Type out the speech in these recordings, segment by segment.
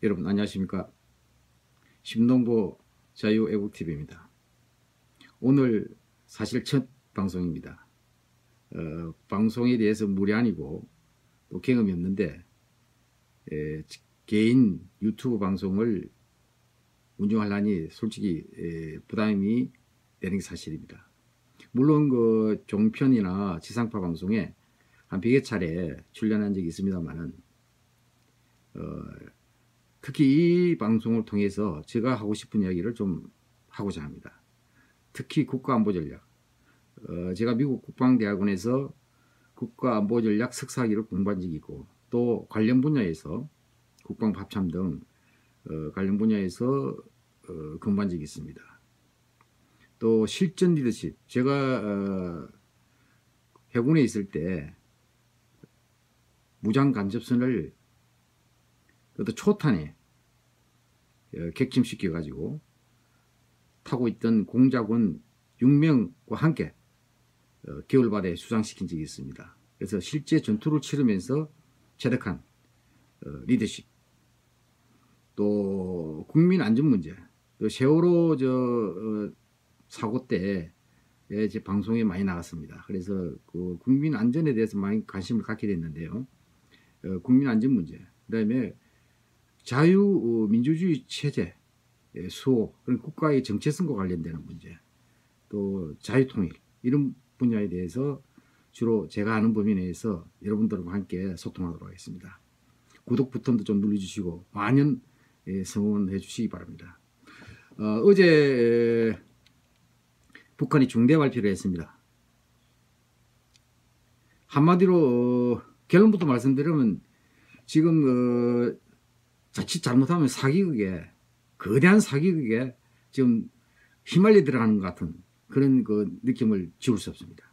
여러분 안녕하십니까. 심동보 자유애국TV입니다. 오늘 사실 첫 방송입니다. 방송에 대해서 무례한이고 또 경험이 없는데 개인 유튜브 방송을 운영하려니 솔직히 부담이 되는 게 사실입니다. 물론 그 종편이나 지상파 방송에 한 100여 차례 출연한 적이 있습니다만은 특히 이 방송을 통해서 제가 하고 싶은 이야기를 좀 하고자 합니다. 특히 국가안보전략. 제가 미국 국방대학원에서 국가안보전략 석사학위를 공부한 적이 있고 또 관련 분야에서 국방밥참 등 관련 분야에서 근무한 적이 있습니다. 또 실전 리더십. 제가 해군에 있을 때 무장 간접선을 어떤 초탄에 객침시켜 가지고 타고 있던 공작원 6명과 함께 겨울바다에 수상시킨 적이 있습니다. 그래서 실제 전투를 치르면서 체득한 리더십, 또 국민 안전 문제, 또 세월호 사고 때 제 방송에 많이 나갔습니다. 그래서 그 국민 안전에 대해서 많이 관심을 갖게 됐는데요. 국민 안전 문제, 그다음에 자유민주주의 체제 수호, 그런 국가의 정체성과 관련되는 문제, 또 자유통일, 이런 분야에 대해서 주로 제가 아는 범위 내에서 여러분들과 함께 소통하도록 하겠습니다. 구독 버튼도 좀 눌러주시고 많은 성원해 주시기 바랍니다. 어제 북한이 중대 발표를 했습니다. 한마디로 결론부터 말씀드리면 지금 자칫 잘못하면 사기극에, 거대한 사기극에 지금 휘말려 들어가는 것 같은 그런 그 느낌을 지울 수 없습니다.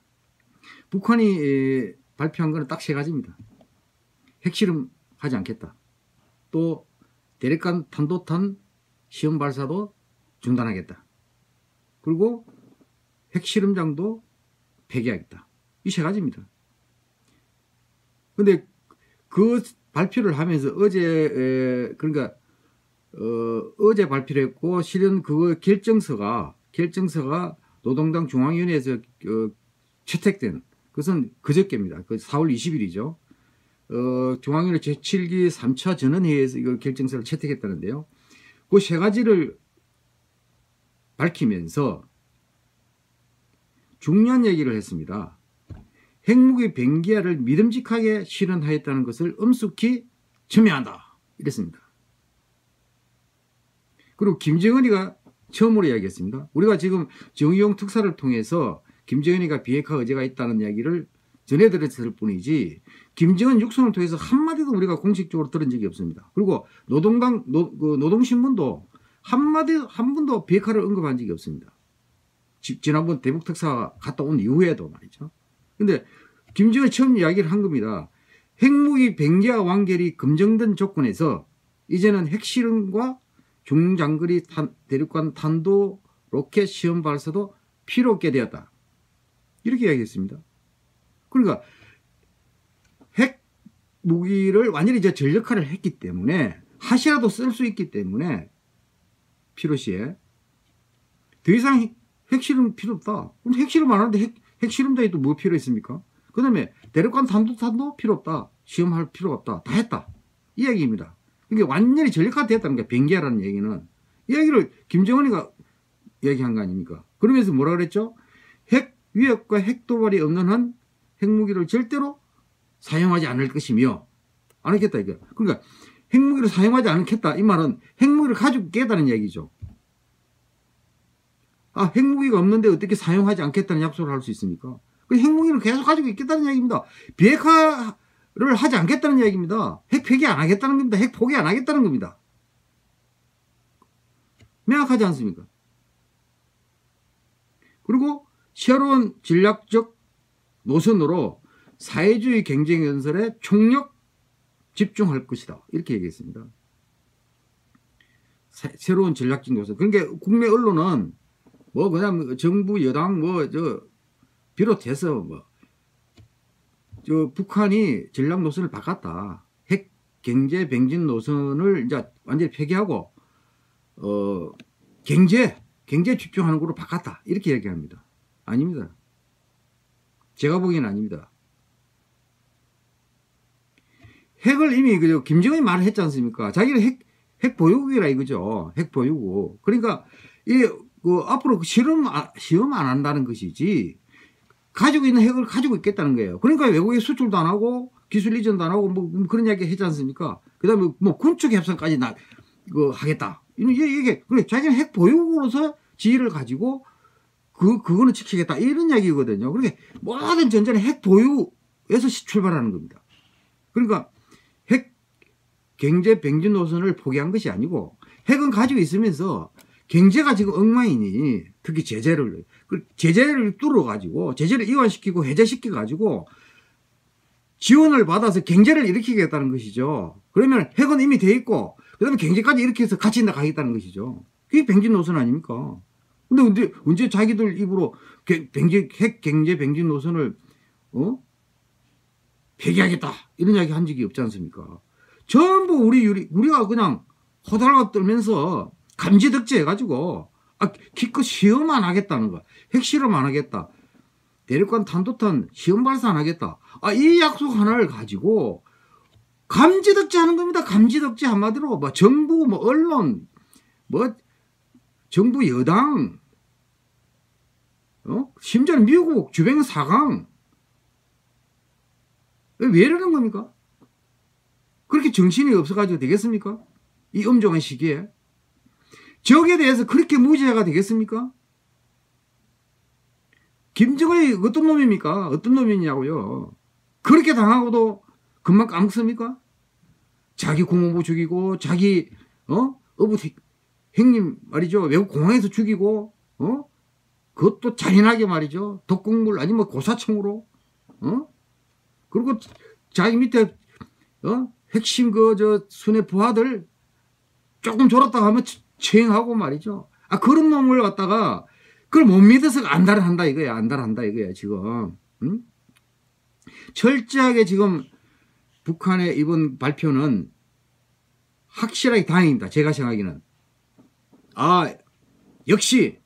북한이 발표한 것은 딱 세 가지입니다. 핵실험 하지 않겠다. 또 대륙간 탄도탄 시험 발사도 중단하겠다. 그리고 핵실험장도 폐기하겠다. 이 세 가지입니다. 근데 그 발표를 하면서 어제 어제 발표를 했고 실은 그 결정서가 노동당 중앙위원회에서 채택된 그것은 그저께입니다. 그 4월 20일이죠. 중앙위원회 제7기 3차 전원회의에서 이걸 결정서를 채택했다는데요. 그 세 가지를 밝히면서 중요한 얘기를 했습니다. 핵무기 뱅기아를 믿음직하게 실현하였다는 것을 엄숙히 첨예한다. 이랬습니다. 그리고 김정은이가 처음으로 이야기했습니다. 우리가 지금 정의용 특사를 통해서 김정은이가 비핵화 의제가 있다는 이야기를 전해드렸을 뿐이지 김정은 육성을 통해서 한마디도 우리가 공식적으로 들은 적이 없습니다. 그리고 노동신문도 한 번도 비핵화를 언급한 적이 없습니다. 지난번 대북 특사 갔다 온 이후에도 말이죠. 근데 김정은이 처음 이야기를 한 겁니다. 핵무기 뱅기아 완결이 검증된 조건에서 이제는 핵실험과 중장거리 대륙간 탄도 로켓 시험 발사도 필요 없게 되었다. 이렇게 이야기했습니다. 그러니까 핵무기를 완전히 이제 전력화를 했기 때문에 하시라도 쓸 수 있기 때문에 필요시에 더 이상 핵실험 필요 없다. 그럼 핵실험 안 하는데 핵실험장에 또 뭐 필요 있습니까? 그 다음에 대륙간 탄도 필요 없다. 시험할 필요가 없다. 다 했다. 이 얘기입니다. 이게 완전히 전력화 됐다는 게 뱅기아라는 얘기는 이 얘기를 김정은이가 얘기한 거 아닙니까? 그러면서 뭐라 그랬죠? 핵 위협과 핵 도발이 없는 한 핵무기를 절대로 사용하지 않을 것이며 안 하겠다 이게. 그러니까 핵무기를 사용하지 않겠다 이 말은 핵무기를 가지고 있겠다는 얘기죠. 핵무기가 없는데 어떻게 사용하지 않겠다는 약속을 할 수 있습니까? 그 핵무기를 계속 가지고 있겠다는 얘기입니다. 비핵화를 하지 않겠다는 얘기입니다. 핵 폐기 안 하겠다는 겁니다. 핵 포기 안 하겠다는 겁니다. 명확하지 않습니까? 그리고 새로운 전략적 노선으로 사회주의 경쟁 연설에 총력 집중할 것이다. 이렇게 얘기했습니다. 새로운 전략적 노선. 그러니까 국내 언론은 뭐 그냥 정부 여당 비롯해서 북한이 전략 노선을 바꿨다. 핵 경제 병진 노선을 이제 완전히 폐기하고 경제 집중하는 걸로 바꿨다 이렇게 얘기합니다. 아닙니다. 제가 보기에는 아닙니다. 핵을 이미 김정은이 말을 했지 않습니까? 자기는 핵 보유국이라 이거죠. 핵 보유국. 그러니까 앞으로 시험 안 한다는 것이지 가지고 있는 핵을 가지고 있겠다는 거예요. 그러니까 외국에 수출도 안 하고 기술 이전도 안 하고 뭐 그런 이야기 했지 않습니까? 그다음에 뭐 군축 협상까지 하겠다. 이게 그래 자기는 핵 보유국으로서 지위를 가지고 그거는 지키겠다 이런 이야기거든요. 그러니까 모든 전제는 핵 보유에서 출발하는 겁니다. 그러니까 핵 경제 병진 노선을 포기한 것이 아니고 핵은 가지고 있으면서 경제가 지금 엉망이니 특히 제재를 뚫어가지고 제재를 이완시키고 해제시켜가지고 지원을 받아서 경제를 일으키겠다는 것이죠. 그러면 핵은 이미 돼 있고 그 다음에 경제까지 이렇게 해서 같이 나가겠다는 것이죠. 그게 병진 노선 아닙니까? 근데 언제 자기들 입으로 핵 경제 병진 노선을 폐기하겠다 이런 이야기 한 적이 없지 않습니까? 전부 우리가 그냥 호달갑 떨면서 감지덕지 해가지고 기껏 시험 안 하겠다는 거, 핵실험 안 하겠다, 대륙간 탄도탄 시험 발사 안 하겠다. 이 약속 하나를 가지고 감지덕지 하는 겁니다. 감지덕지 한마디로 뭐 정부, 뭐 언론, 뭐 정부 여당, 심지어는 미국 주변 사강 왜 이러는 겁니까? 그렇게 정신이 없어가지고 되겠습니까? 이 엄중한 시기에 적에 대해서 그렇게 무지해가 되겠습니까? 김정은이 어떤 놈입니까? 어떤 놈이냐고요. 그렇게 당하고도 금방 까먹습니까? 자기 국무부 죽이고 자기 어부 형님 말이죠. 외국 공항에서 죽이고 그것도 잔인하게 말이죠. 독극물 아니면 고사총으로 그리고 자기 밑에 핵심 순회 부하들 조금 졸았다 하면 체행하고 말이죠. 그런 놈을 갖다가 그걸 못 믿어서 안달한다 이거야. 안달한다 이거야 지금. 응? 철저하게 지금 북한의 이번 발표는 확실하게 다행입니다. 제가 생각하기는. 역시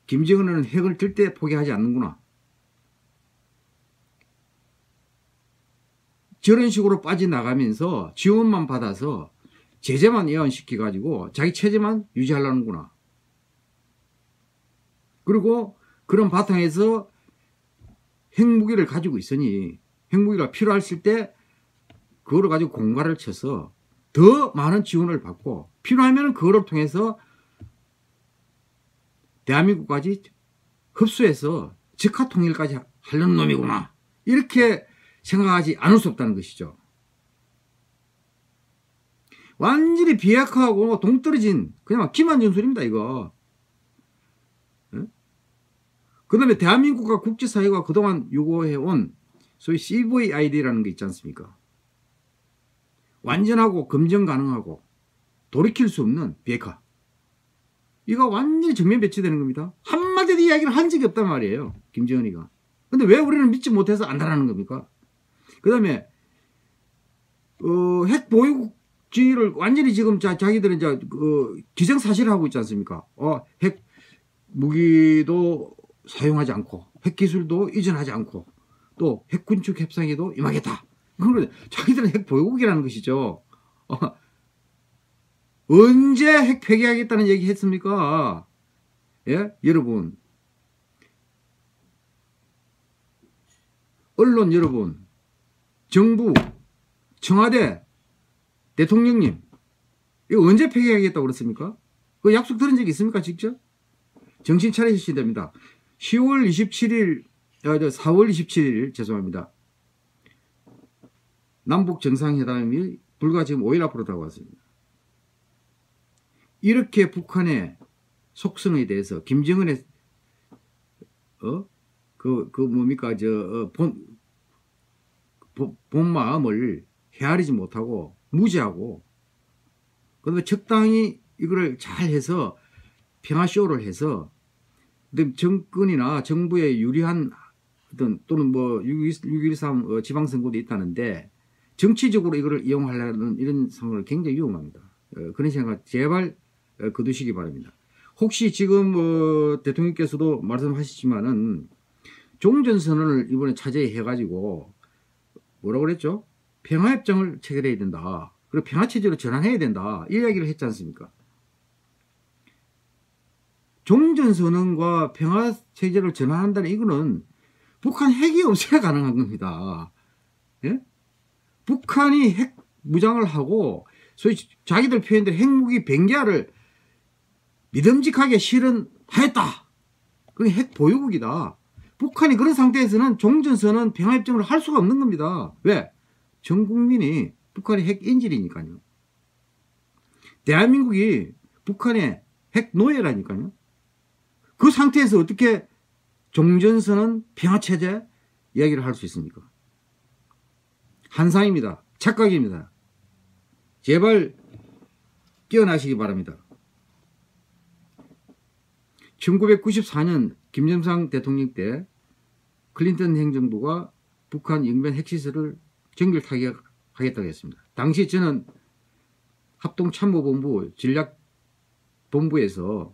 김정은은 핵을 절대 포기하지 않는구나. 저런 식으로 빠져나가면서 지원만 받아서 제재만 이완시켜가지고 자기 체제만 유지하려는구나. 그리고 그런 바탕에서 핵무기를 가지고 있으니 핵무기가 필요했을 때 그거를 가지고 공갈을 쳐서 더 많은 지원을 받고 필요하면 그거를 통해서 대한민국까지 흡수해서 즉하 통일까지 하려는 놈이구나. 이렇게 생각하지 않을 수 없다는 것이죠. 완전히 비약하고 동떨어진 그냥 기만전술입니다 이거. 그 다음에 대한민국과 국제사회가 그동안 요구해온 소위 CVID라는 게 있지 않습니까? 완전하고 검증 가능하고 돌이킬 수 없는 비핵화. 이거 완전히 정면 배치되는 겁니다. 한마디도 이야기를 한 적이 없단 말이에요. 김정은이가. 근데 왜 우리는 믿지 못해서 안달하는 겁니까? 그 다음에 핵 보유국주의를 완전히 지금 자기들은 이제 기정사실을 하고 있지 않습니까? 핵 무기도 사용하지 않고 핵 기술도 이전하지 않고 또 핵 군축 협상에도 임하겠다. 그러면 자기들은 핵 보유국이라는 것이죠. 언제 핵 폐기하겠다는 얘기 했습니까? 예? 여러분. 언론 여러분. 정부, 청와대, 대통령님. 이거 언제 폐기하겠다고 그랬습니까? 그 약속 들은 적이 있습니까? 직접? 정신 차리셔야 됩니다. 4월 27일 죄송합니다. 남북 정상회담이 불과 지금 5일 앞으로 다가왔습니다. 이렇게 북한의 속성에 대해서 김정은의 뭡니까 본 마음을 헤아리지 못하고 무지하고 그다음에 적당히 이거를 잘 해서 평화쇼를 해서 정권이나 정부에 유리한 어떤 또는 뭐 6.13 지방선거도 있다는데 정치적으로 이거를 이용하려는 이런 상황을 굉장히 위험합니다. 그런 생각 제발 거두시기 바랍니다. 혹시 지금 대통령께서도 말씀하시지만은 종전선언을 이번에 차제해가지고 뭐라고 그랬죠? 평화협정을 체결해야 된다. 그리고 평화체제로 전환해야 된다. 이 이야기를 했지 않습니까? 종전선언과 평화체제를 전환한다는 이거는 북한 핵이 없어야 가능한 겁니다. 예? 북한이 핵 무장을 하고 소위 자기들 표현대로 핵무기 100개를 믿음직하게 실현하였다. 그게 핵 보유국이다. 북한이 그런 상태에서는 종전선언 평화협정을 할 수가 없는 겁니다. 왜? 전 국민이 북한의 핵 인질이니까요. 대한민국이 북한의 핵 노예라니까요. 그 상태에서 어떻게 종전선언 평화체제 이야기를 할 수 있습니까? 한상입니다. 착각입니다. 제발 깨어나시기 바랍니다. 1994년 김정삼 대통령 때 클린턴 행정부가 북한 영변 핵시설을 정밀 타격하겠다고 했습니다. 당시 저는 합동참모본부 전략본부에서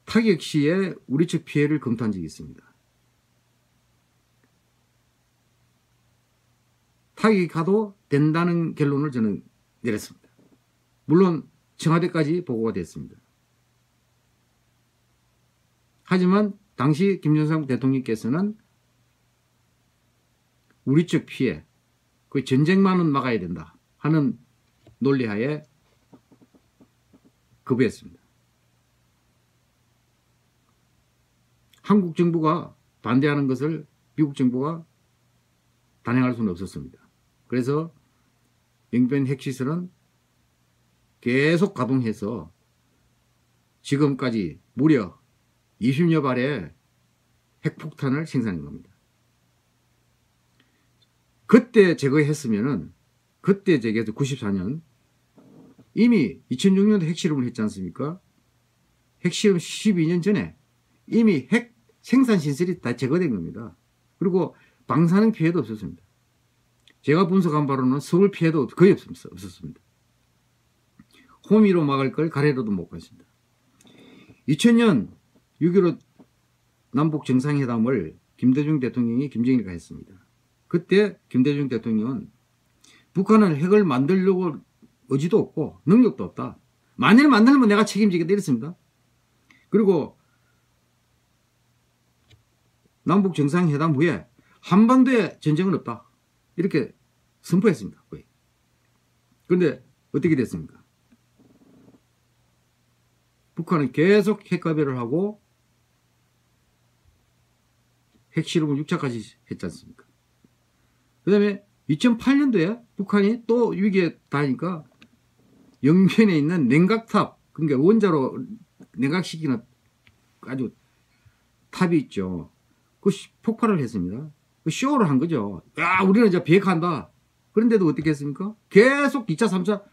타격 시에 우리 측 피해를 검토한 적이 있습니다. 타격이 가도 된다는 결론을 저는 내렸습니다. 물론 청와대까지 보고가 됐습니다. 하지만 당시 김정삼 대통령께서는 우리 쪽 피해, 그 전쟁만은 막아야 된다 하는 논리하에 거부했습니다. 한국 정부가 반대하는 것을 미국 정부가 단행할 수는 없었습니다. 그래서 영변 핵시설은 계속 가동해서 지금까지 무려 20여 발의 핵폭탄을 생산한 겁니다. 그때 제거했으면은, 그때 제거해서 94년, 이미 2006년도 핵실험을 했지 않습니까? 핵실험 12년 전에 이미 핵 생산 시설이 다 제거된 겁니다. 그리고 방사능 피해도 없었습니다. 제가 분석한 바로는 서울 피해도 거의 없었습니다. 호미로 막을 걸 가래로도 못 갔습니다. 2000년 6.15 남북 정상회담을 김대중 대통령이 김정일과 했습니다. 그때 김대중 대통령은 북한은 핵을 만들려고 의지도 없고 능력도 없다. 만일 만들면 내가 책임지겠다 이랬습니다. 그리고 남북 정상회담 후에 한반도에 전쟁은 없다. 이렇게 선포했습니다. 거의. 그런데 어떻게 됐습니까? 북한은 계속 핵가배를 하고 핵실험을 6차까지 했지 않습니까? 그 다음에 2008년도에 북한이 또 위기에 닿으니까 영변에 있는 냉각탑, 그러니까 원자로 냉각시키는 아주 탑이 있죠. 그 폭발을 했습니다. 그 쇼를 한 거죠. 야, 우리는 이제 비핵화한다. 그런데도 어떻게 했습니까? 계속 2차, 3차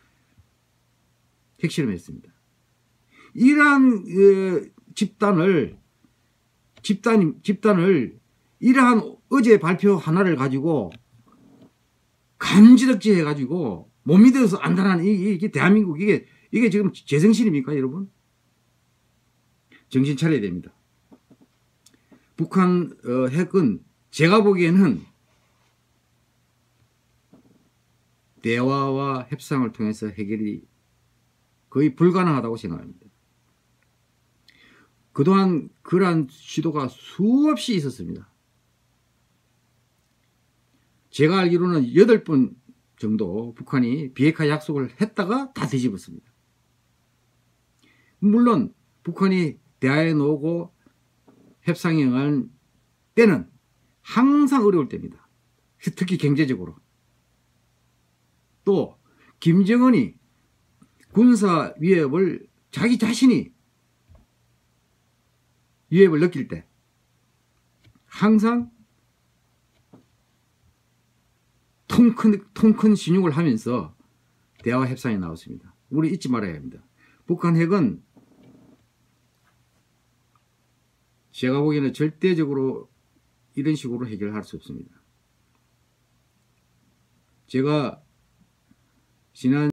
핵실험했습니다. 이러한 집단을 이러한 어제 발표 하나를 가지고 감지덕지 해가지고 못 믿어서 안달하는 이게 대한민국 이게 지금 제정신입니까, 여러분? 정신 차려야 됩니다. 북한 핵은 제가 보기에는 대화와 협상을 통해서 해결이 거의 불가능하다고 생각합니다. 그동안 그러한 시도가 수없이 있었습니다. 제가 알기로는 8번 정도 북한이 비핵화 약속을 했다가 다 뒤집었습니다. 물론 북한이 대화에 나오고 협상에 응한 때는 항상 어려울 때입니다. 특히 경제적으로. 또 김정은이 군사 위협을 자기 자신이 위협을 느낄 때 항상 통 큰 신용을 하면서 대화 협상에 나왔습니다. 우리 잊지 말아야 합니다. 북한 핵은 제가 보기에는 절대적으로 이런 식으로 해결할 수 없습니다. 제가 지난